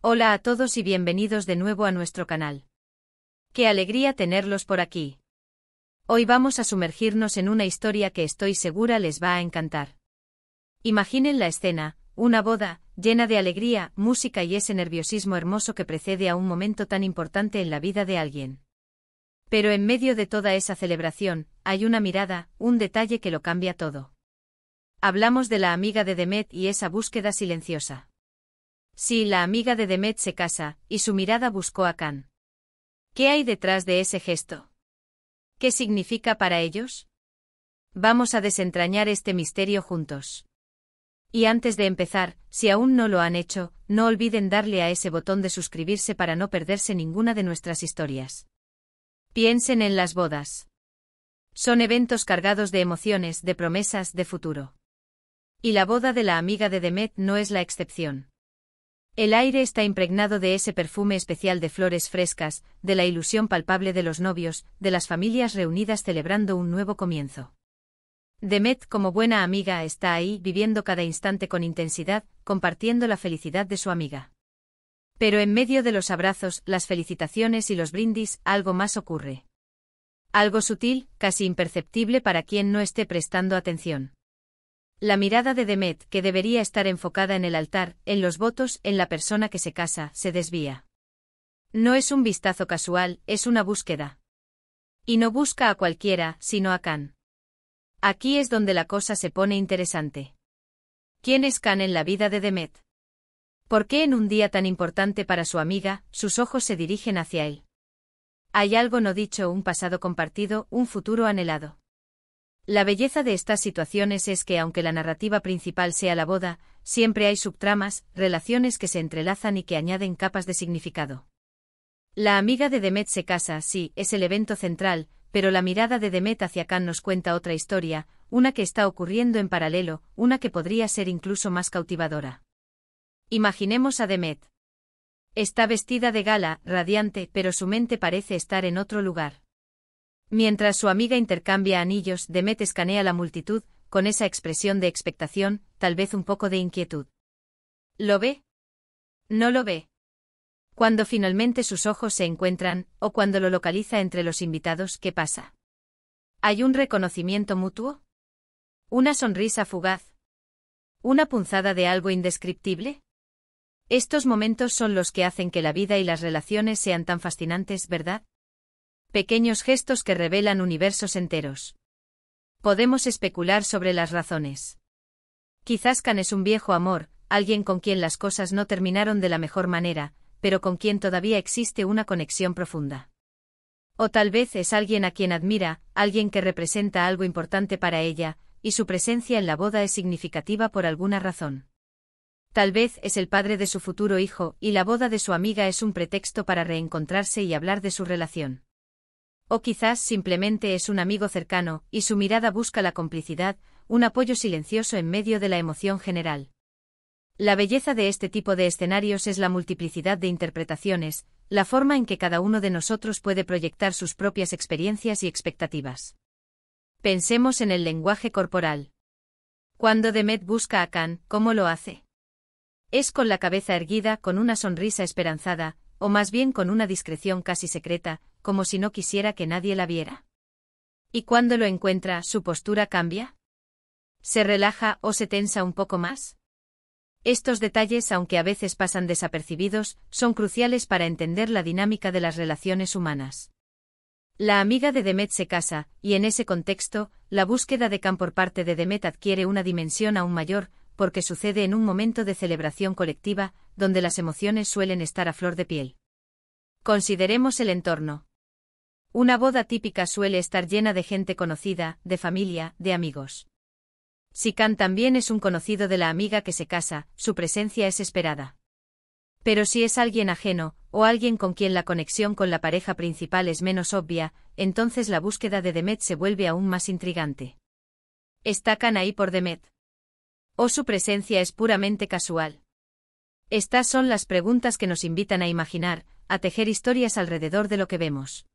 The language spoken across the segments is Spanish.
Hola a todos y bienvenidos de nuevo a nuestro canal. ¡Qué alegría tenerlos por aquí! Hoy vamos a sumergirnos en una historia que estoy segura les va a encantar. Imaginen la escena, una boda, llena de alegría, música y ese nerviosismo hermoso que precede a un momento tan importante en la vida de alguien. Pero en medio de toda esa celebración, hay una mirada, un detalle que lo cambia todo. Hablamos de la amiga de Demet y esa búsqueda silenciosa. Sí, la amiga de Demet se casa, y su mirada buscó a Can. ¿Qué hay detrás de ese gesto? ¿Qué significa para ellos? Vamos a desentrañar este misterio juntos. Y antes de empezar, si aún no lo han hecho, no olviden darle a ese botón de suscribirse para no perderse ninguna de nuestras historias. Piensen en las bodas. Son eventos cargados de emociones, de promesas, de futuro. Y la boda de la amiga de Demet no es la excepción. El aire está impregnado de ese perfume especial de flores frescas, de la ilusión palpable de los novios, de las familias reunidas celebrando un nuevo comienzo. Demet, como buena amiga, está ahí, viviendo cada instante con intensidad, compartiendo la felicidad de su amiga. Pero en medio de los abrazos, las felicitaciones y los brindis, algo más ocurre. Algo sutil, casi imperceptible para quien no esté prestando atención. La mirada de Demet, que debería estar enfocada en el altar, en los votos, en la persona que se casa, se desvía. No es un vistazo casual, es una búsqueda. Y no busca a cualquiera, sino a Can. Aquí es donde la cosa se pone interesante. ¿Quién es Can en la vida de Demet? ¿Por qué en un día tan importante para su amiga, sus ojos se dirigen hacia él? Hay algo no dicho, un pasado compartido, un futuro anhelado. La belleza de estas situaciones es que aunque la narrativa principal sea la boda, siempre hay subtramas, relaciones que se entrelazan y que añaden capas de significado. La amiga de Demet se casa, sí, es el evento central, pero la mirada de Demet hacia Can nos cuenta otra historia, una que está ocurriendo en paralelo, una que podría ser incluso más cautivadora. Imaginemos a Demet. Está vestida de gala, radiante, pero su mente parece estar en otro lugar. Mientras su amiga intercambia anillos, Demet escanea la multitud, con esa expresión de expectación, tal vez un poco de inquietud. ¿Lo ve? ¿No lo ve? Cuando finalmente sus ojos se encuentran, o cuando lo localiza entre los invitados, ¿qué pasa? ¿Hay un reconocimiento mutuo? ¿Una sonrisa fugaz? ¿Una punzada de algo indescriptible? Estos momentos son los que hacen que la vida y las relaciones sean tan fascinantes, ¿verdad? Pequeños gestos que revelan universos enteros. Podemos especular sobre las razones. Quizás Can es un viejo amor, alguien con quien las cosas no terminaron de la mejor manera, pero con quien todavía existe una conexión profunda. O tal vez es alguien a quien admira, alguien que representa algo importante para ella, y su presencia en la boda es significativa por alguna razón. Tal vez es el padre de su futuro hijo, y la boda de su amiga es un pretexto para reencontrarse y hablar de su relación. O quizás simplemente es un amigo cercano, y su mirada busca la complicidad, un apoyo silencioso en medio de la emoción general. La belleza de este tipo de escenarios es la multiplicidad de interpretaciones, la forma en que cada uno de nosotros puede proyectar sus propias experiencias y expectativas. Pensemos en el lenguaje corporal. Cuando Demet busca a Can, ¿cómo lo hace? ¿Es con la cabeza erguida, con una sonrisa esperanzada, o más bien con una discreción casi secreta, como si no quisiera que nadie la viera? ¿Y cuando lo encuentra, su postura cambia? ¿Se relaja o se tensa un poco más? Estos detalles, aunque a veces pasan desapercibidos, son cruciales para entender la dinámica de las relaciones humanas. La amiga de Demet se casa, y en ese contexto, la búsqueda de Can por parte de Demet adquiere una dimensión aún mayor, porque sucede en un momento de celebración colectiva, donde las emociones suelen estar a flor de piel. Consideremos el entorno. Una boda típica suele estar llena de gente conocida, de familia, de amigos. Si Can también es un conocido de la amiga que se casa, su presencia es esperada. Pero si es alguien ajeno, o alguien con quien la conexión con la pareja principal es menos obvia, entonces la búsqueda de Demet se vuelve aún más intrigante. ¿Está Can ahí por Demet? ¿O su presencia es puramente casual? Estas son las preguntas que nos invitan a imaginar, a tejer historias alrededor de lo que vemos.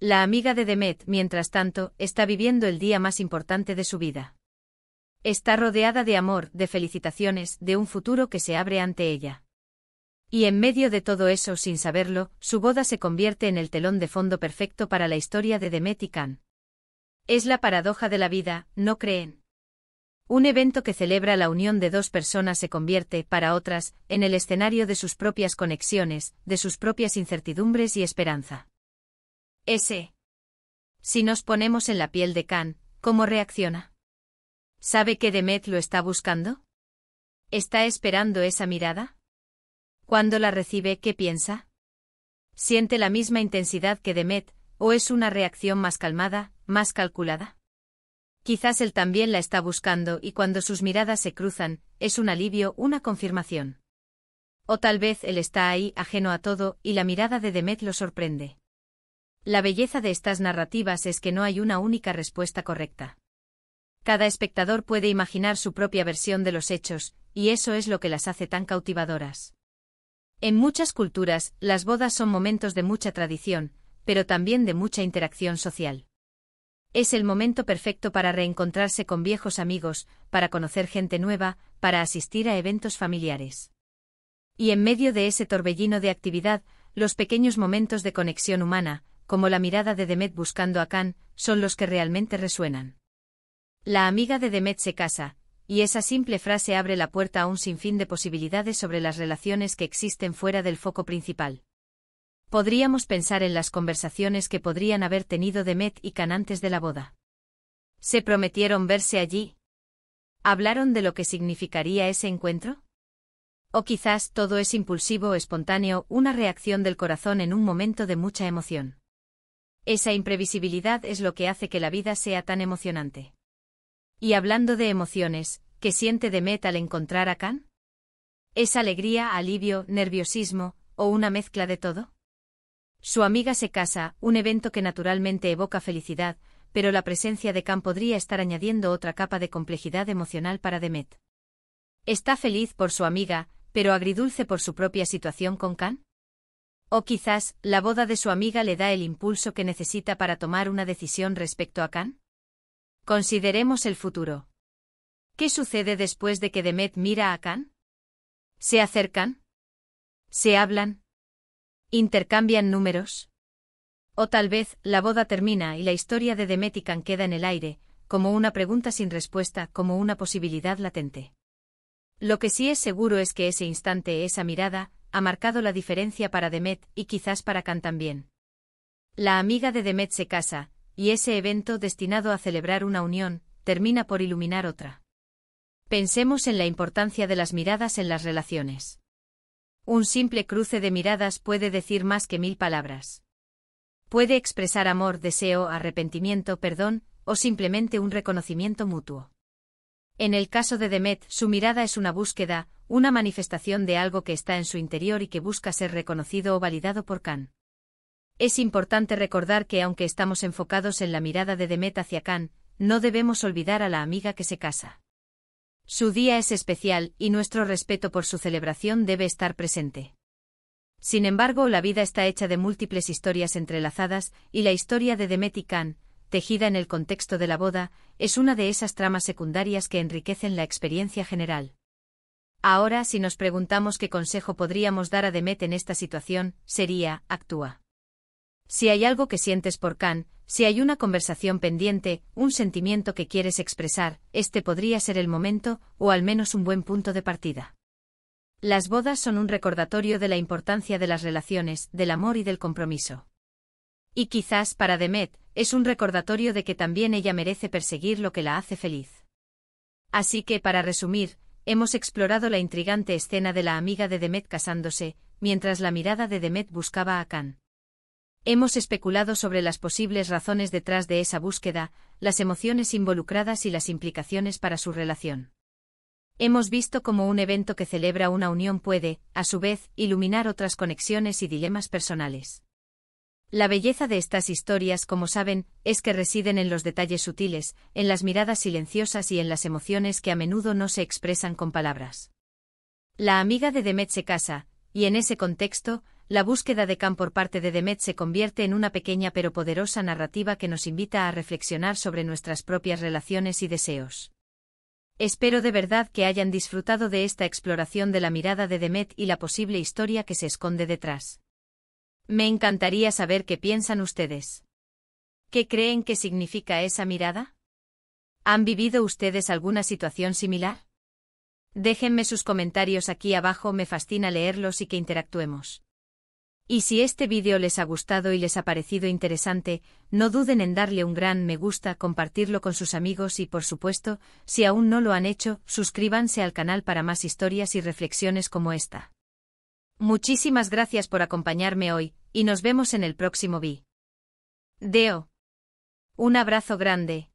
La amiga de Demet, mientras tanto, está viviendo el día más importante de su vida. Está rodeada de amor, de felicitaciones, de un futuro que se abre ante ella. Y en medio de todo eso, sin saberlo, su boda se convierte en el telón de fondo perfecto para la historia de Demet y Can. Es la paradoja de la vida, ¿no creen? Un evento que celebra la unión de dos personas se convierte, para otras, en el escenario de sus propias conexiones, de sus propias incertidumbres y esperanza. Si nos ponemos en la piel de Can, ¿cómo reacciona? ¿Sabe que Demet lo está buscando? ¿Está esperando esa mirada? Cuando la recibe, ¿qué piensa? ¿Siente la misma intensidad que Demet, o es una reacción más calmada, más calculada? Quizás él también la está buscando y cuando sus miradas se cruzan, es un alivio, una confirmación. O tal vez él está ahí, ajeno a todo, y la mirada de Demet lo sorprende. La belleza de estas narrativas es que no hay una única respuesta correcta. Cada espectador puede imaginar su propia versión de los hechos, y eso es lo que las hace tan cautivadoras. En muchas culturas, las bodas son momentos de mucha tradición, pero también de mucha interacción social. Es el momento perfecto para reencontrarse con viejos amigos, para conocer gente nueva, para asistir a eventos familiares. Y en medio de ese torbellino de actividad, los pequeños momentos de conexión humana, como la mirada de Demet buscando a Can, son los que realmente resuenan. La amiga de Demet se casa, y esa simple frase abre la puerta a un sinfín de posibilidades sobre las relaciones que existen fuera del foco principal. Podríamos pensar en las conversaciones que podrían haber tenido Demet y Can antes de la boda. ¿Se prometieron verse allí? ¿Hablaron de lo que significaría ese encuentro? O quizás todo es impulsivo o espontáneo, una reacción del corazón en un momento de mucha emoción. Esa imprevisibilidad es lo que hace que la vida sea tan emocionante. Y hablando de emociones, ¿qué siente Demet al encontrar a Can? ¿Es alegría, alivio, nerviosismo, o una mezcla de todo? Su amiga se casa, un evento que naturalmente evoca felicidad, pero la presencia de Can podría estar añadiendo otra capa de complejidad emocional para Demet. ¿Está feliz por su amiga, pero agridulce por su propia situación con Can? O quizás, la boda de su amiga le da el impulso que necesita para tomar una decisión respecto a Can. Consideremos el futuro. ¿Qué sucede después de que Demet mira a Can? ¿Se acercan? ¿Se hablan? ¿Intercambian números? O tal vez, la boda termina y la historia de Demet y Can queda en el aire, como una pregunta sin respuesta, como una posibilidad latente. Lo que sí es seguro es que ese instante, esa mirada, ha marcado la diferencia para Demet y quizás para Can también. La amiga de Demet se casa, y ese evento destinado a celebrar una unión, termina por iluminar otra. Pensemos en la importancia de las miradas en las relaciones. Un simple cruce de miradas puede decir más que 1000 palabras. Puede expresar amor, deseo, arrepentimiento, perdón, o simplemente un reconocimiento mutuo. En el caso de Demet, su mirada es una búsqueda, una manifestación de algo que está en su interior y que busca ser reconocido o validado por Can. Es importante recordar que aunque estamos enfocados en la mirada de Demet hacia Can, no debemos olvidar a la amiga que se casa. Su día es especial y nuestro respeto por su celebración debe estar presente. Sin embargo, la vida está hecha de múltiples historias entrelazadas y la historia de Demet y Can, tejida en el contexto de la boda, es una de esas tramas secundarias que enriquecen la experiencia general. Ahora, si nos preguntamos qué consejo podríamos dar a Demet en esta situación, sería: actúa. Si hay algo que sientes por Can, si hay una conversación pendiente, un sentimiento que quieres expresar, este podría ser el momento, o al menos un buen punto de partida. Las bodas son un recordatorio de la importancia de las relaciones, del amor y del compromiso. Y quizás para Demet, es un recordatorio de que también ella merece perseguir lo que la hace feliz. Así que, para resumir, hemos explorado la intrigante escena de la amiga de Demet casándose, mientras la mirada de Demet buscaba a Can. Hemos especulado sobre las posibles razones detrás de esa búsqueda, las emociones involucradas y las implicaciones para su relación. Hemos visto cómo un evento que celebra una unión puede, a su vez, iluminar otras conexiones y dilemas personales. La belleza de estas historias, como saben, es que residen en los detalles sutiles, en las miradas silenciosas y en las emociones que a menudo no se expresan con palabras. La amiga de Demet se casa, y en ese contexto, la búsqueda de Can por parte de Demet se convierte en una pequeña pero poderosa narrativa que nos invita a reflexionar sobre nuestras propias relaciones y deseos. Espero de verdad que hayan disfrutado de esta exploración de la mirada de Demet y la posible historia que se esconde detrás. Me encantaría saber qué piensan ustedes. ¿Qué creen que significa esa mirada? ¿Han vivido ustedes alguna situación similar? Déjenme sus comentarios aquí abajo, me fascina leerlos y que interactuemos. Y si este vídeo les ha gustado y les ha parecido interesante, no duden en darle un gran me gusta, compartirlo con sus amigos y, por supuesto, si aún no lo han hecho, suscríbanse al canal para más historias y reflexiones como esta. Muchísimas gracias por acompañarme hoy, y nos vemos en el próximo vídeo. Un abrazo grande.